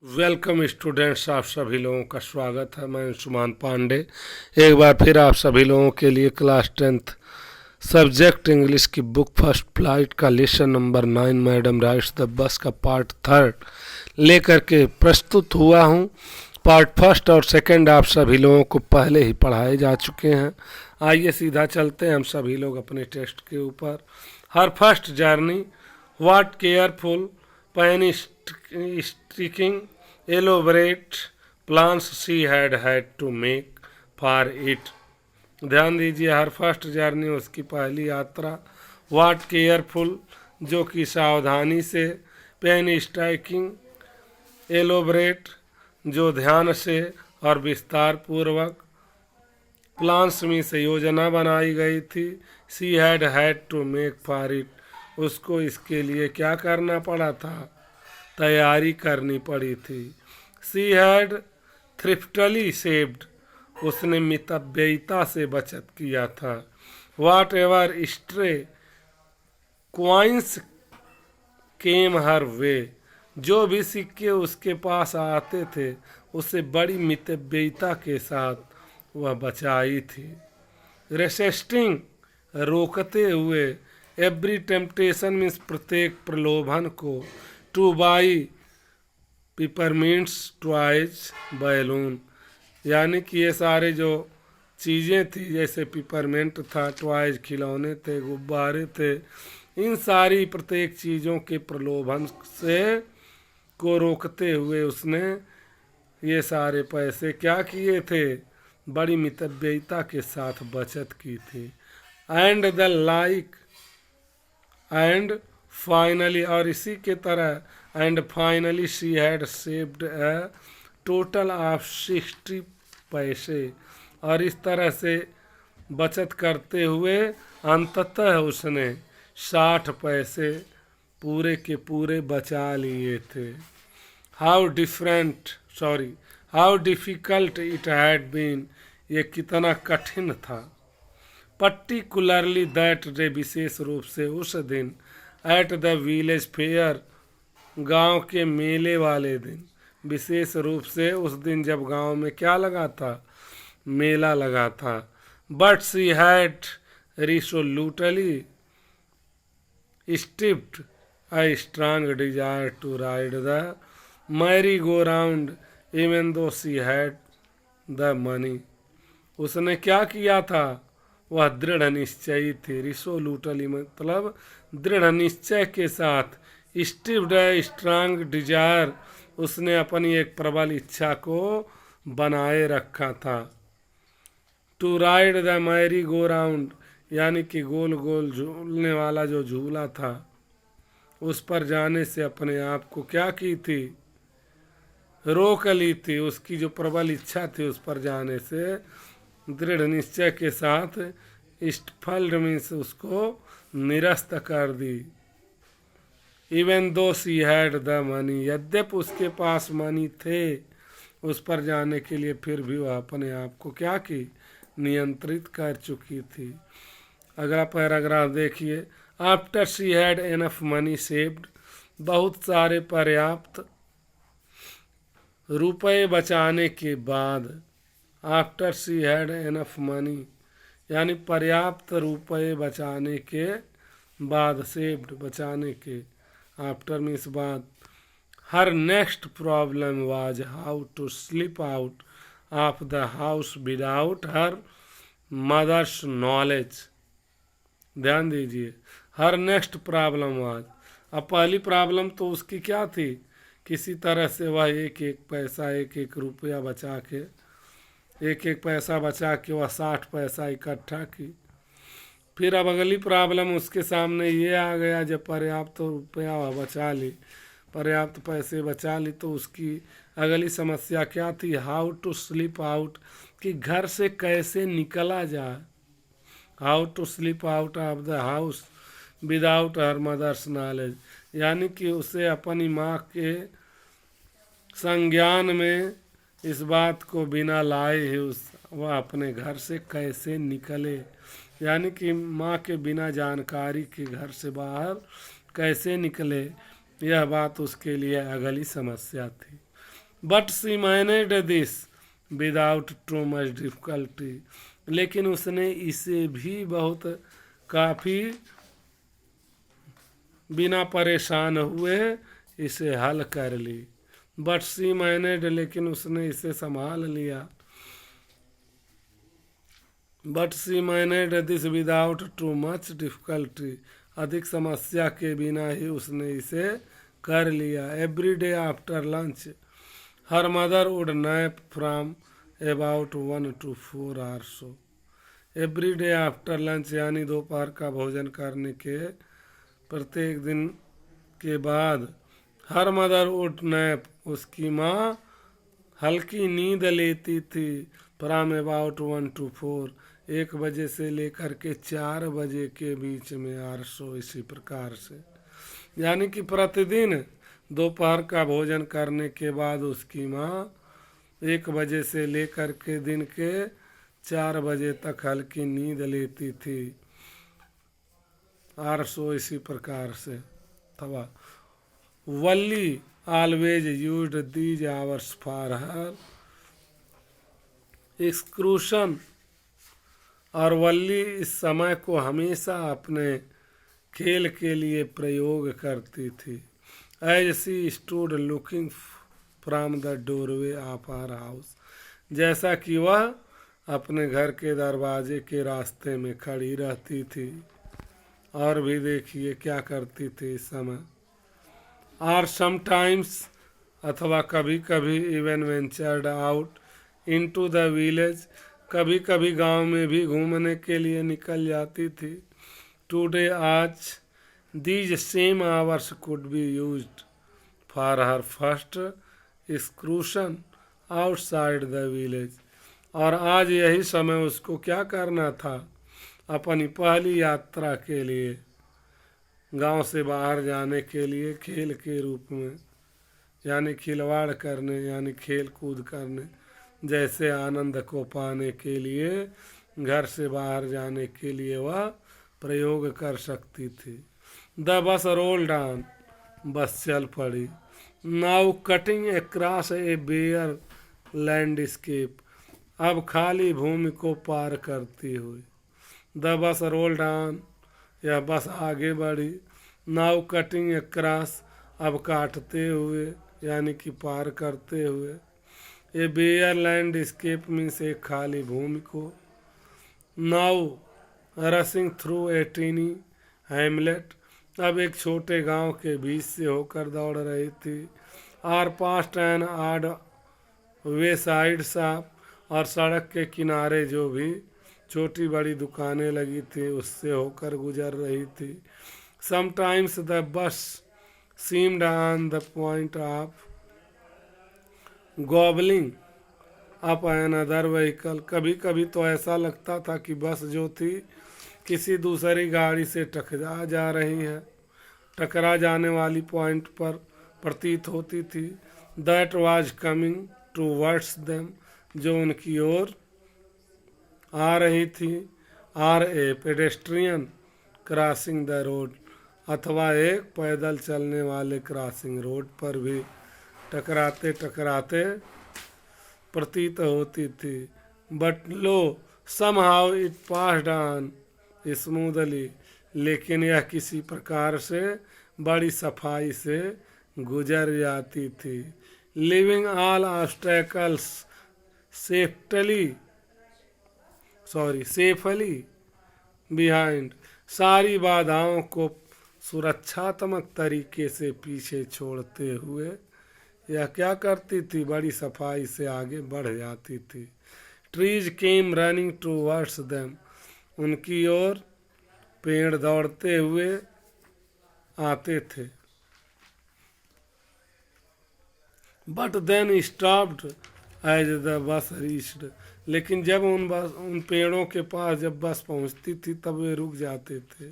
Welcome students, आप सभी लोगों का स्वागत है। मैं अंशुमान पांडे एक बार फिर आप सभी लोगों के लिए क्लास 10th सब्जेक्ट इंग्लिश की बुक फर्स्ट फ्लाइट का lesson number 9 madam rights the bus का पार्ट 3 लेकर के प्रस्तुत हुआ हूँ। पार्ट फर्स्ट और सेकंड आप सभी लोगों को पहले ही पढ़ाए जा चुके हैं। आइए सीधा चलते हैं हम सभी लोग अपने टेस्ट के ऊपर। Her first journey, what careful painstaking elaborate plans she had to make for it। ध्यान दीजिए, हर फर्स्ट जर्नी उसकी पहली यात्रा, वाट केयरफुल जो कि सावधानी से, पेन स्ट्राइकिंग एलोबरेट जो ध्यान से और विस्तार पूर्वक, प्लान्स में से योजना बनाई गई थी, she had to make for it उसको इसके लिए क्या करना पड़ा था, तैयारी करनी पड़ी थी। सी हैड थ्रिफ्टली सेव्ड उसने मितव्ययिता से बचत किया था। वाट एवर स्ट्रे क्वाइंस केम हर वे जो भी सिक्के उसके पास आते थे उसे बड़ी मितव्ययिता के साथ वह बचाई थी। रेसिस्टिंग रोकते हुए, एवरी टेम्पटेशन मीन्स प्रत्येक प्रलोभन को, टू बाई पिपरमिंट्स टॉयज बैलून यानी कि ये सारे जो चीज़ें थी जैसे पिपरमिंट था, टॉयज खिलौने थे, गुब्बारे थे, इन सारी प्रत्येक चीज़ों के प्रलोभन से को रोकते हुए उसने ये सारे पैसे क्या किए थे, बड़ी मितव्ययिता के साथ बचत की थी। And the like and finally और इसी के तरह, and finally she had saved a total of 60 पैसे और इस तरह से बचत करते हुए अंततः उसने 60 पैसे पूरे के पूरे बचा लिए थे। How difficult it had been ये कितना कठिन था। पर्टिकुलरली दैट डे विशेष रूप से उस दिन, एट द विलेज फेयर गांव के मेले वाले दिन, विशेष रूप से उस दिन जब गांव में क्या लगा था, मेला लगा था। But she had resolutely stifled a strong desire to ride the merry-go-round even though she had the money। उसने क्या किया था, वह दृढ़ निश्चयी थी। रिसोल्यूटली मतलब दृढ़ निश्चय के साथ, स्टिप्ड स्ट्रांग डिजायर उसने अपनी एक प्रबल इच्छा को बनाए रखा था। To ride the merry go round यानी कि गोल गोल झूलने वाला जो झूला था उस पर जाने से अपने आप को क्या की थी, रोक ली थी। उसकी जो प्रबल इच्छा थी उस पर जाने से दृढ़ निश्चय के साथ स्टफल्ड मीन्स उसको निरस्त कर दी। Even though she had the money यद्यपि उसके पास मनी थे उस पर जाने के लिए, फिर भी वह अपने आप को क्या की, नियंत्रित कर चुकी थी। अगला पैराग्राफ देखिए। After she had enough money saved बहुत सारे पर्याप्त रुपए बचाने के बाद, after she had enough money यानी पर्याप्त रुपए बचाने के बाद, सेव्ड बचाने के, आफ्टर मीन्स बाद। Her next problem was how to slip out of the house without her mother's knowledge. ध्यान दीजिए, हर नेक्स्ट प्रॉब्लम वाज, अब पहली प्रॉब्लम तो उसकी क्या थी, किसी तरह से वह एक एक पैसा, एक एक रुपया बचा के, एक एक पैसा बचा के वह 60 पैसा इकट्ठा की। फिर अब अगली प्रॉब्लम उसके सामने ये आ गया, जब पर्याप्त रुपया वह बचा ली, पर्याप्त पैसे बचा ली, तो उसकी अगली समस्या क्या थी, हाउ टू स्लिप आउट कि घर से कैसे निकला जाए। How to slip out of the house without her mother's knowledge यानी कि उसे अपनी माँ के संज्ञान में इस बात को बिना लाए ही वह अपने घर से कैसे निकले, यानी कि माँ के बिना जानकारी के घर से बाहर कैसे निकले, यह बात उसके लिए अगली समस्या थी। But she manage this without too much difficulty, लेकिन उसने इसे भी बहुत काफ़ी बिना परेशान हुए इसे हल कर ली। बट सी मैनेज, लेकिन उसने इसे संभाल लिया। But she manage this without too much difficulty, अधिक समस्या के बिना ही उसने इसे कर लिया। Every day after lunch her mother would nap from about 1 to 4 hours। Every day after lunch यानी दोपहर का भोजन करने के प्रत्येक दिन के बाद हर मदर वुड नैप, उसकी माँ हल्की नींद लेती थी। फ्रॉम अबाउट 1 to 4, 1 बजे से लेकर के 4 बजे के बीच में आरसो, इसी प्रकार से यानी कि प्रतिदिन दोपहर का भोजन करने के बाद उसकी माँ 1 बजे से लेकर के दिन के 4 बजे तक हल्की नींद लेती थी। आरसो इसी प्रकार से था। Valli always used these hours for her excursion, और वल्ली इस समय को हमेशा अपने खेल के लिए प्रयोग करती थी। As she stood looking from the doorway of our house, जैसा कि वह अपने घर के दरवाजे के रास्ते में खड़ी रहती थी। और भी देखिए क्या करती थी इस समय। आर समटाइम्स, अथवा कभी कभी even ventured out into the village, कभी कभी गांव में भी घूमने के लिए निकल जाती थी। टुडे आज these same hours could be used for her first excursion outside the village, और आज यही समय उसको क्या करना था, अपनी पहली यात्रा के लिए गांव से बाहर जाने के लिए खेल के रूप में, यानी खिलवाड़ करने, यानी खेल कूद करने, जैसे आनंद को पाने के लिए घर से बाहर जाने के लिए वह प्रयोग कर सकती थी। द बस रोल्ड ऑन, बस चल पड़ी। नाउ कटिंग अक्रॉस ए बेयर लैंडस्केप, अब खाली भूमि को पार करती हुई। द बस रोल्ड ऑन, यह बस आगे बढ़ी। नाउ कटिंग अक्रॉस, अब काटते हुए यानी कि पार करते हुए। ए बेयर लैंडस्केप मीन्स एक खाली भूमि को। Now rushing through a tiny hamlet, अब एक छोटे गांव के बीच से होकर दौड़ रही थी। Or past an odd wayside shop, और सड़क के किनारे जो भी छोटी बड़ी दुकानें लगी थी उससे होकर गुजर रही थी। Sometimes the bus seemed on the point of gobbling up another vehicle, कभी कभी तो ऐसा लगता था कि बस जो थी किसी दूसरी गाड़ी से टकरा जा रही है, टकरा जाने वाली पॉइंट पर प्रतीत होती थी। That was coming towards them, जो उनकी ओर आ रही थी। Or a pedestrian crossing the road, अथवा एक पैदल चलने वाले क्रॉसिंग रोड पर भी टकराते टकराते प्रतीत होती थी। But low somehow it passed on smoothly, लेकिन यह किसी प्रकार से बड़ी सफाई से गुजर जाती थी। Living all obstacles safely behind, सारी बाधाओं को सुरक्षात्मक तरीके से पीछे छोड़ते हुए यह क्या करती थी, बड़ी सफाई से आगे बढ़ जाती थी। Trees came running towards them, उनकी ओर पेड़ दौड़ते हुए आते थे। But then stopped as the bus reached, लेकिन जब उन पेड़ों के पास जब बस पहुंचती थी तब वे रुक जाते थे।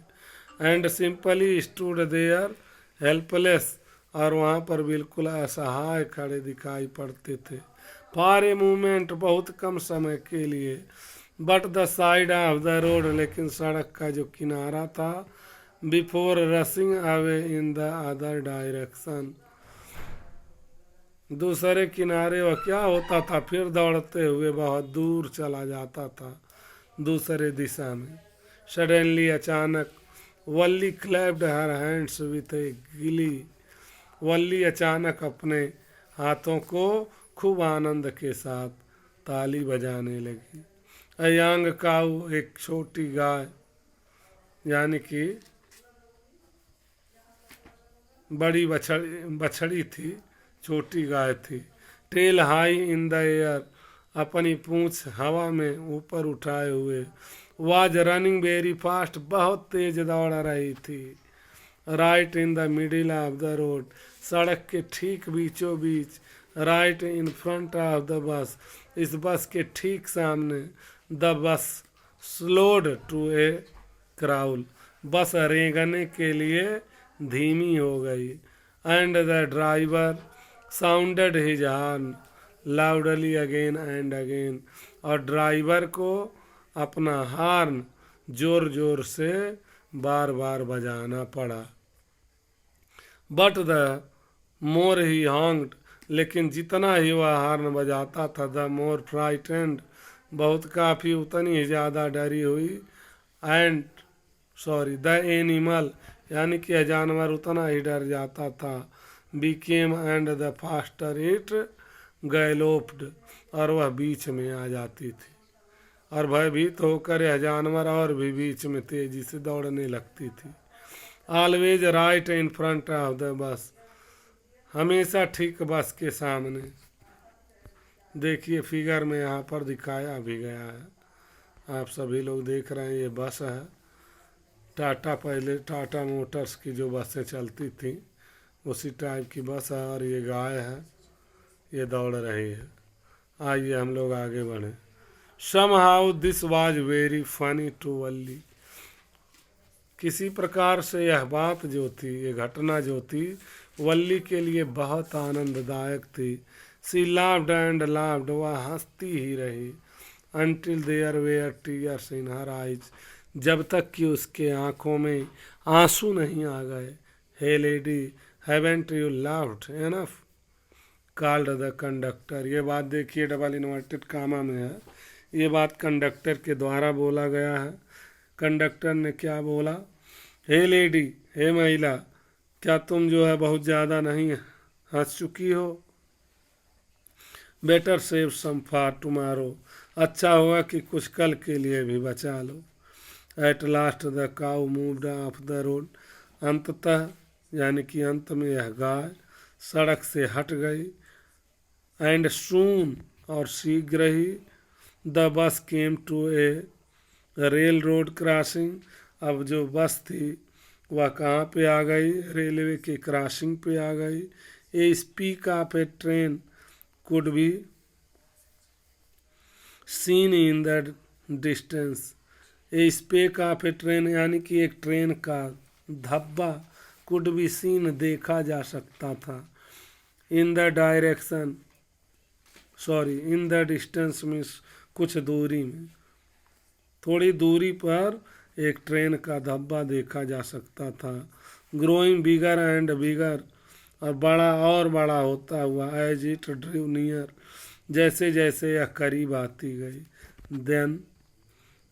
And simply stood there helpless, और वहाँ पर बिल्कुल असहाय खड़े दिखाई पड़ते थे। फॉर ए मोमेंट, बहुत कम समय के लिए। But the side of the road, लेकिन सड़क का जो किनारा था, before रसिंग away in the other direction, दूसरे किनारे वह क्या होता था, फिर दौड़ते हुए बहुत दूर चला जाता था दूसरे दिशा में। सडनली अचानक वल्ली क्लैप्ड हर हैंड्स विथ ए गिली। वल्ली अचानक अपने हाथों को खूब आनंद के साथ ताली बजाने लगी। अ यंग काऊ, एक छोटी गाय, यानी कि बड़ी बछड़ी थी, छोटी गाय थी। Tail high in the air, अपनी पूंछ हवा में ऊपर उठाए हुए। वाज रनिंग वेरी फास्ट, बहुत तेज दौड़ रही थी। Right in the middle of the road, सड़क के ठीक बीचों बीच। Right in front of the bus, इस बस के ठीक सामने। The bus slowed to A crawl, बस रेंगने के लिए धीमी हो गई। And the driver sounded his horn loudly again and again, और ड्राइवर को अपना हॉर्न जोर जोर से बार बार बजाना पड़ा। बट द मोर ही हॉन्ग्ड, लेकिन जितना ही वह हॉर्न बजाता था, द मोर फ्राइटेंड, बहुत काफ़ी उतनी ही ज़्यादा डरी हुई। एंड द एनिमल, यानी कि जानवर उतना ही डर जाता था। Became and the faster it galloped, और वह बीच में आ जाती थी, और भयभीत होकर यह जानवर और भी बीच में तेजी से दौड़ने लगती थी। Always right in front of the बस, हमेशा ठीक बस के सामने। देखिए फिगर में यहाँ पर दिखाया भी गया है, आप सभी लोग देख रहे हैं, ये बस है टाटा, पहले टाटा मोटर्स की जो बसें चलती थी उसी टाइप की बस है, और ये गाय है, ये दौड़ रही है। आइए हम लोग आगे बढ़े। Somehow this was very funny to Valli, किसी प्रकार से यह बात जो थी, ये घटना जो थी, वल्ली के लिए बहुत आनंददायक थी। सी लाफ्ड एंड लाफ्ड, वह हंसती ही रही। Until there were tears in her eyes, जब तक कि उसके आंखों में आंसू नहीं आ गए। Hey lady, haven't you laughed enough, called the conductor. ये बात देखिए डबल इन्वर्टेड कामा में है, ये बात कंडक्टर के द्वारा बोला गया है। कंडक्टर ने क्या बोला, हे लेडी, हे महिला, क्या तुम जो है बहुत ज़्यादा नहीं हंस चुकी हो। Better save some for tomorrow, अच्छा होगा कि कुछ कल के लिए भी बचा लो। At last the cow moved off the road, अंततः यानी कि अंत में यह गाय सड़क से हट गई। एंड सून, और शीघ्र ही, the bus came to a rail road crossing, अब जो बस थी वह कहाँ पे आ गई, रेलवे के क्रॉसिंग पे आ गई। A speck of a train could be seen in the distance, a speck of a train, यानी कि एक ट्रेन का धब्बा, कुड बी सीन, देखा जा सकता था। In the direction, in the distance means कुछ दूरी में, थोड़ी दूरी पर एक ट्रेन का धब्बा देखा जा सकता था। ग्रोइंग बिगर एंड बिगर, और बड़ा और बड़ा होता हुआ। एज इट ड्रीव नियर, जैसे जैसे यह करीब आती गई। Then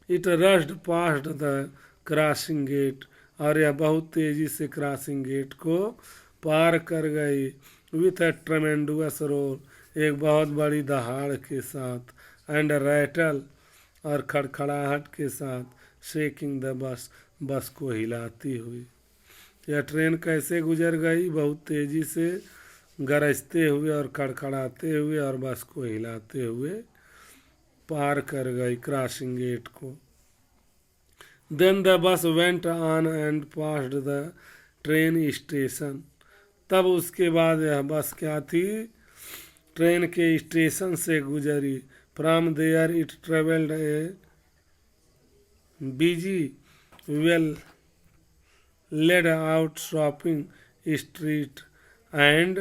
it rushed past the crossing gate, और यह बहुत तेजी से क्रॉसिंग गेट को पार कर गई। विथ ए ट्रेमेंडुअस रोर, एक बहुत बड़ी दहाड़ के साथ। एंड रैटल, और खड़खड़ाहट के साथ। शेकिंग द बस, बस को हिलाती हुई। यह ट्रेन कैसे गुजर गई, बहुत तेजी से गरजते हुए और खड़खड़ाते हुए और बस को हिलाते हुए पार कर गई क्रॉसिंग गेट को। Then the bus went on and passed the train station, तब उसके बाद यह बस क्या थी, ट्रेन के स्टेशन से गुजरी। From there it travelled a busy well laid out shopping street and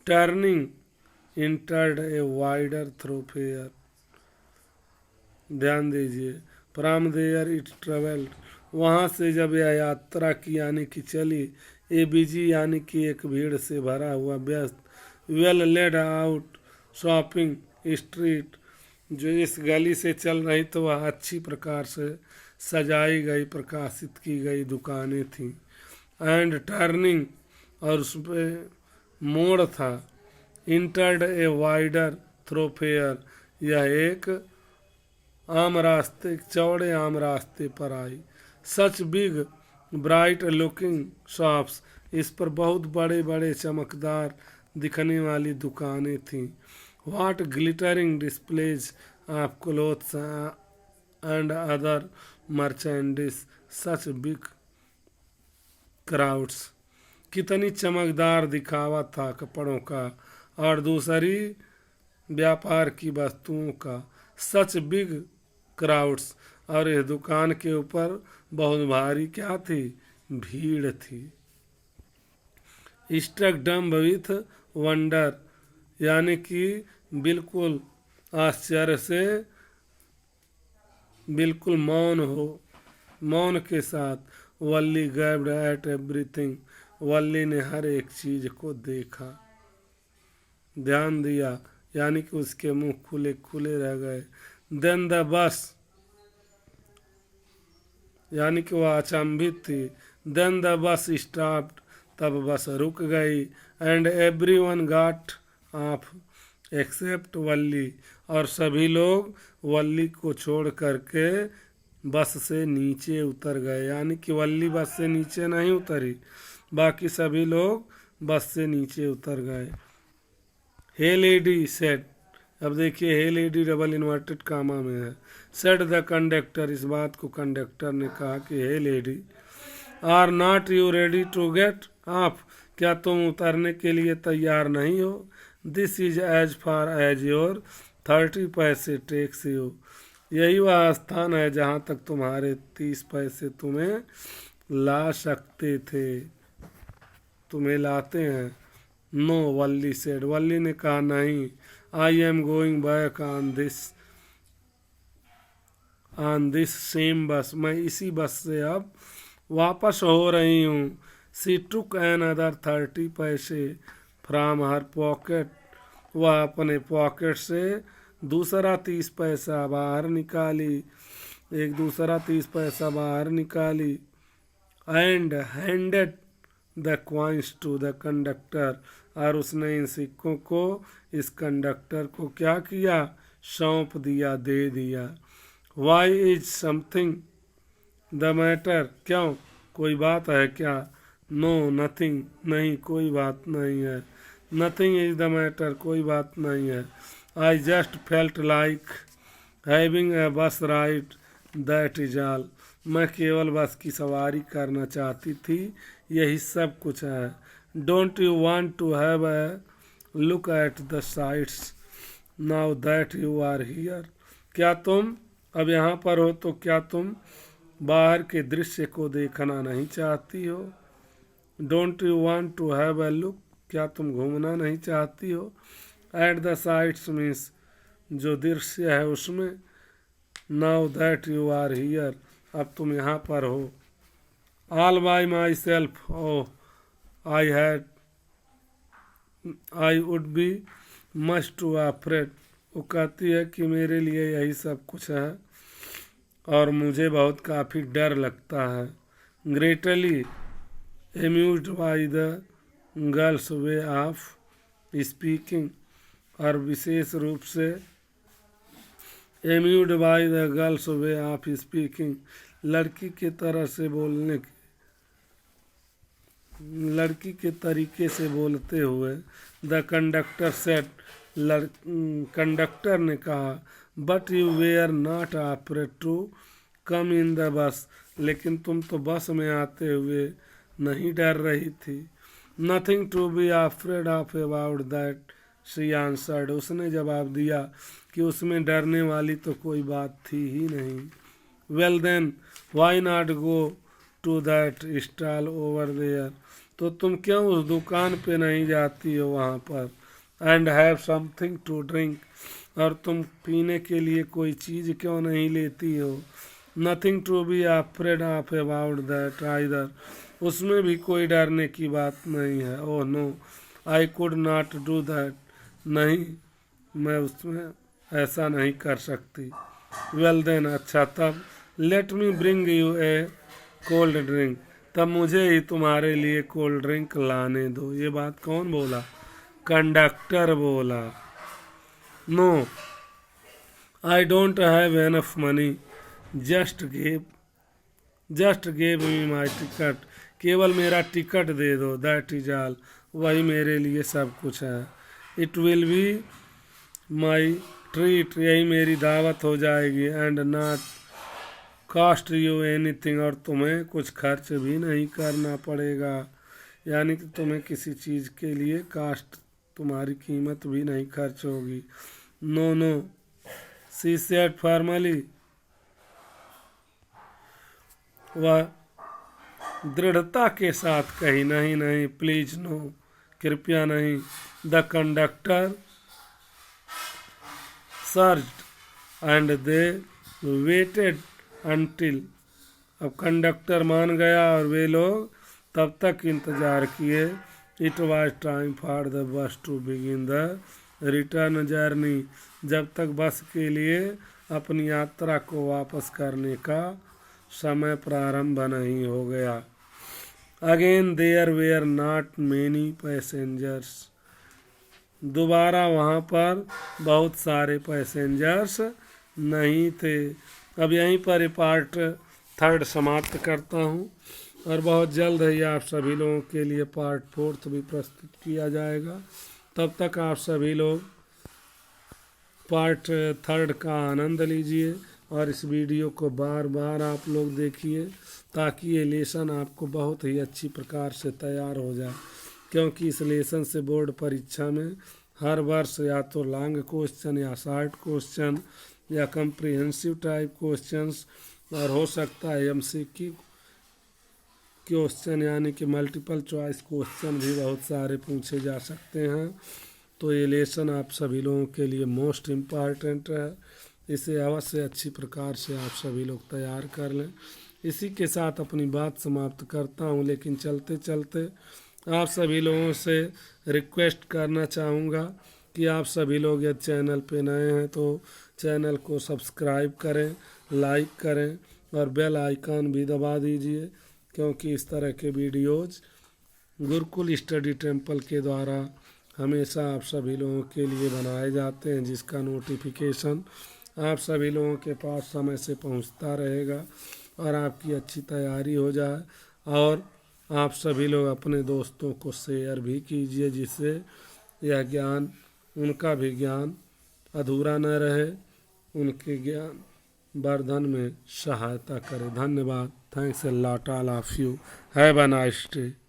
turning entered a wider thoroughfare. ध्यान दीजिए, फ्रॉम देयर इट ट्रेवल्ड, वहाँ से जब यह यात्रा की यानी कि चली, ए बिजी यानी कि एक भीड़ से भरा हुआ व्यस्त, well laid out shopping street, जो इस गली से चल रही तो वह अच्छी प्रकार से सजाई गई प्रकाशित की गई दुकानें थीं। एंड टर्निंग, और उस पर मोड़ था। इंटर्ड ए वाइडर थ्रोफेयर, यह एक आम रास्ते, चौड़े आम रास्ते पर आई। Such big bright looking shops, इस पर बहुत बड़े बड़े चमकदार दिखने वाली दुकानें थीं। What glittering displays of clothes and other merchandise, such big crowds, कितनी चमकदार दिखावा था कपड़ों का और दूसरी व्यापार की वस्तुओं का। सच बिग क्राउड्स, और इस दुकान के ऊपर बहुत भारी क्या थी, भीड़ थी। स्ट्रक डम्ब विथ वंडर, यानी कि बिल्कुल आश्चर्य से, बिल्कुल मौन के साथ। वल्ली गैब्ड एट एवरीथिंग, वल्ली ने हर एक चीज को देखा, ध्यान दिया, यानी कि उसके मुंह खुले खुले रह गए। देन द बस, यानी कि वह अचंभित थी। देन द बस स्टॉप्ड, तब बस रुक गई। And everyone got off except Valli, और सभी लोग वल्ली को छोड़ करके बस से नीचे उतर गए, यानी कि वल्ली बस से नीचे नहीं उतरी, बाकी सभी लोग बस से नीचे उतर गए। हे लेडी सेड, अब देखिए हे लेडी डबल इन्वर्टेड कामा में है। सेड द कंडक्टर, इस बात को कंडक्टर ने कहा कि hey lady, are not you ready to get off, क्या तुम उतरने के लिए तैयार नहीं हो। This is as far as your 30 पैसे टेक्स यू, यही वह स्थान है जहाँ तक तुम्हारे 30 पैसे तुम्हें ला सकते थे, तुम्हें लाते हैं। नो वल्ली सेड, वल्ली ने कहा नहीं। I am going back on this same बस, मैं इसी बस से अब वापस हो रही हूँ। सी टुक एन अदर 30 पैसे फ्राम हर पॉकेट, वह अपने पॉकेट से दूसरा 30 पैसा बाहर निकाली, एक दूसरा 30 पैसा बाहर निकाली। And handed the coins to the conductor, और उसने इन सिक्कों को इस कंडक्टर को क्या किया, सौंप दिया, दे दिया। Why is something the matter, क्यों, कोई बात है क्या। नो नथिंग, नहीं कोई बात नहीं है। नथिंग इज द मैटर, कोई बात नहीं है। I just felt like having a बस राइड, दैट इज ऑल, मैं केवल बस की सवारी करना चाहती थी, यही सब कुछ है। Don't you want to have a look at the sights now that you are here, क्या तुम अब यहाँ पर हो तो क्या तुम बाहर के दृश्य को देखना नहीं चाहती हो। Don't you want to have a look, क्या तुम घूमना नहीं चाहती हो। एट द साइट्स मीन्स जो दृश्य है उसमें। Now that you are here, अब तुम यहाँ पर हो। All by myself, oh I would be much too afraid, वो कहती है कि मेरे लिए यही सब कुछ है और मुझे बहुत काफ़ी डर लगता है। Greatly amused by the girl's way of speaking, और विशेष रूप से amused by the girl's way of speaking, लड़की के तरह से बोलने के, लड़की के तरीके से बोलते हुए। द कंडक्टर सेड, कंडक्टर ने कहा, but you were not afraid to come in the bus, लेकिन तुम तो बस में आते हुए नहीं डर रही थी। Nothing to be afraid of about that, she answered, उसने जवाब दिया कि उसमें डरने वाली तो कोई बात थी ही नहीं। Well then why not go to that stall over there, तो तुम क्यों उस दुकान पे नहीं जाती हो वहाँ पर। And have something to drink, और तुम पीने के लिए कोई चीज़ क्यों नहीं लेती हो। Nothing to be afraid of about that either, उसमें भी कोई डरने की बात नहीं है। Oh no I could not do that, नहीं मैं उसमें ऐसा नहीं कर सकती। वेल देन, अच्छा तब, let me bring U A cold drink, तब मुझे ही तुम्हारे लिए कोल्ड ड्रिंक लाने दो। ये बात कौन बोला? कंडक्टर बोला। No I don't have enough money, just give me my ticket, केवल मेरा टिकट दे दो। दैट इज ऑल, वही मेरे लिए सब कुछ है। It will be my treat, यही मेरी दावत हो जाएगी। And not cost you anything, और तुम्हें कुछ खर्च भी नहीं करना पड़ेगा, यानी कि तुम्हें किसी चीज़ के लिए कास्ट, तुम्हारी कीमत भी नहीं खर्च होगी। No no, she said formally, वह दृढ़ता के साथ कही। नहीं नहीं, प्लीज नो, कृपया नहीं। The conductor surged and they waited until, अब कंडक्टर मान गया और वे लोग तब तक इंतज़ार किए। It was time for the bus to begin the return journey, जब तक बस के लिए अपनी यात्रा को वापस करने का समय प्रारंभ नहीं हो गया। Again there were not many passengers, दोबारा वहाँ पर बहुत सारे पैसेंजर्स नहीं थे। अब यहीं पर ये पार्ट 3 समाप्त करता हूँ, और बहुत जल्द ही आप सभी लोगों के लिए पार्ट 4 भी प्रस्तुत किया जाएगा। तब तक आप सभी लोग पार्ट 3 का आनंद लीजिए, और इस वीडियो को बार बार आप लोग देखिए, ताकि ये लेसन आपको बहुत ही अच्छी प्रकार से तैयार हो जाए। क्योंकि इस लेसन से बोर्ड परीक्षा में हर वर्ष या तो लॉन्ग क्वेश्चन या शॉर्ट क्वेश्चन या कम्प्रिहेंसिव टाइप क्वेश्चंस, और हो सकता है MCQ क्वेश्चन यानी कि मल्टीपल चॉइस क्वेश्चन भी बहुत सारे पूछे जा सकते हैं। तो ये लेसन आप सभी लोगों के लिए मोस्ट इम्पॉर्टेंट है, इसे अवश्य अच्छी प्रकार से आप सभी लोग तैयार कर लें। इसी के साथ अपनी बात समाप्त करता हूँ, लेकिन चलते चलते आप सभी लोगों से रिक्वेस्ट करना चाहूँगा कि आप सभी लोग यदि चैनल पे नए हैं तो चैनल को सब्सक्राइब करें, लाइक करें और बेल आइकन भी दबा दीजिए, क्योंकि इस तरह के वीडियोज़ गुरुकुल स्टडी टेम्पल के द्वारा हमेशा आप सभी लोगों के लिए बनाए जाते हैं, जिसका नोटिफिकेशन आप सभी लोगों के पास समय से पहुंचता रहेगा, और आपकी अच्छी तैयारी हो जाए। और आप सभी लोग अपने दोस्तों को शेयर भी कीजिए, जिससे यह ज्ञान, उनका भी ज्ञान अधूरा न रहे, उनके ज्ञान वर्धन में सहायता करे। धन्यवाद। Thanks a lot all of you. Have a nice day.